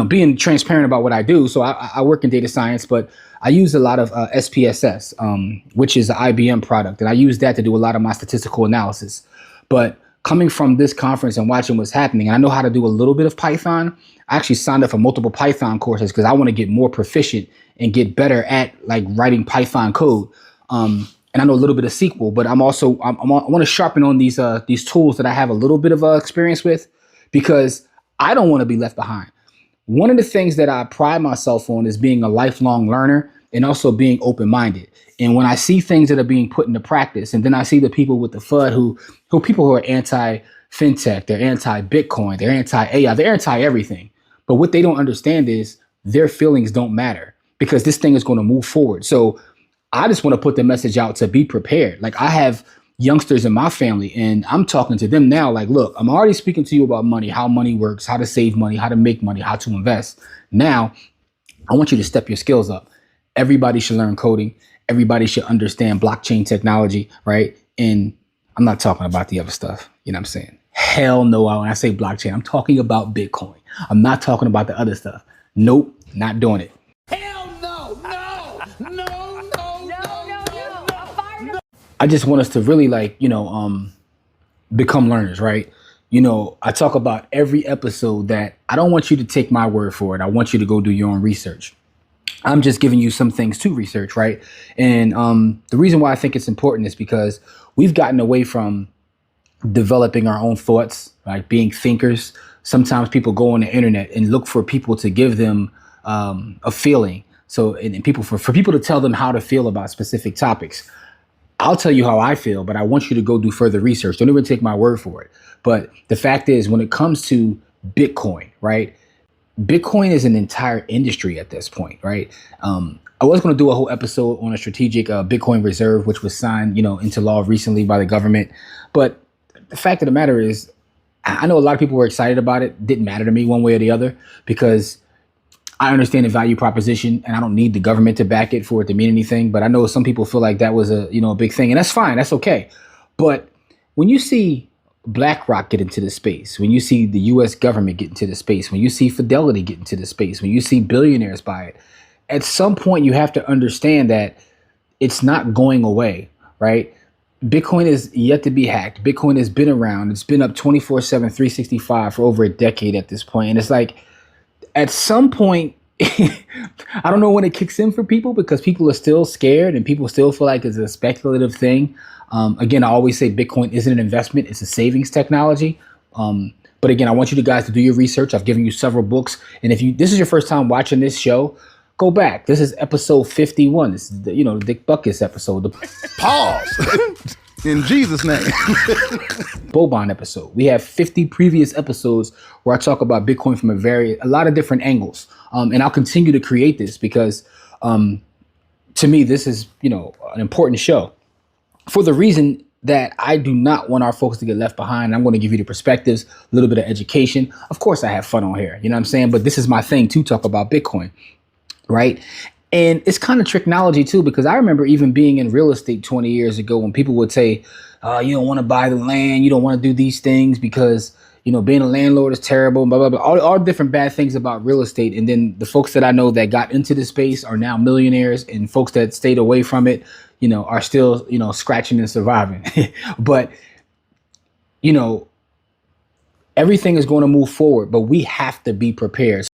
being transparent about what I do. So I work in data science, but I use a lot of SPSS, which is an IBM product. And I use that to do a lot of my statistical analysis. But coming from this conference and watching what's happening, and I know how to do a little bit of Python. I actually signed up for multiple Python courses because I want to get more proficient and get better at like writing Python code. And I know a little bit of SQL, but I want to sharpen on these tools that I have a little bit of experience with, because I don't want to be left behind. One of the things that I pride myself on is being a lifelong learner and also being open-minded. And when I see things that are being put into practice, and then I see the people with the FUD who are anti-fintech, they're anti-Bitcoin, they're anti-AI, they're anti-everything. But what they don't understand is their feelings don't matter, because this thing is going to move forward. So I just want to put the message out to be prepared. Like, I have youngsters in my family, and I'm talking to them now. Like, look, I'm already speaking to you about money, how money works, how to save money, how to make money, how to invest. Now, I want you to step your skills up. Everybody should learn coding. Everybody should understand blockchain technology, right? And I'm not talking about the other stuff. You know what I'm saying? Hell no. When I say blockchain, I'm talking about Bitcoin. I'm not talking about the other stuff. Nope, not doing it. Hell no, no, no, no, no, no. I just want us to really become learners, right? I talk about every episode that I don't want you to take my word for it. I want you to go do your own research. I'm just giving you some things to research, right? And the reason why I think it's important is because we've gotten away from developing our own thoughts, like being thinkers. Sometimes people go on the internet and look for people to give them a feeling. So, and people for people to tell them how to feel about specific topics. I'll tell you how I feel, but I want you to go do further research. Don't even take my word for it. But the fact is, when it comes to Bitcoin, right? Bitcoin is an entire industry at this point, right? I was going to do a whole episode on a strategic Bitcoin reserve, which was signed, into law recently by the government. But the fact of the matter is, I know a lot of people were excited about it. Didn't matter to me one way or the other, because I understand the value proposition and I don't need the government to back it for it to mean anything. But I know some people feel like that was a big thing, and that's fine. That's okay. But when you see BlackRock get into the space, when you see the US government get into the space, when you see Fidelity get into the space, when you see billionaires buy it, at some point you have to understand that it's not going away, right? Bitcoin is yet to be hacked. Bitcoin has been around. It's been up 24/7, 365 for over a decade at this point. And it's like, at some point, I don't know when it kicks in for people, because people are still scared and people still feel like it's a speculative thing. Again, I always say Bitcoin isn't an investment. It's a savings technology. But again, I want you guys to do your research. I've given you several books. And if this is your first time watching this show, go back. This is episode 51. This is the Dick Buckus episode. Pause. In Jesus' name. Boban episode. We have 50 previous episodes where I talk about Bitcoin from a lot of different angles. And I'll continue to create this because to me, this is, an important show, for the reason that I do not want our folks to get left behind. I'm going to give you the perspectives, a little bit of education. Of course, I have fun on here. You know what I'm saying? But this is my thing to talk about Bitcoin, right? And it's kind of technology too, because I remember even being in real estate 20 years ago when people would say, you don't want to buy the land, you don't want to do these things because, being a landlord is terrible, blah, blah, blah, all different bad things about real estate. And then the folks that I know that got into this space are now millionaires, and folks that stayed away from it, are still, scratching and surviving. But, everything is going to move forward, but we have to be prepared.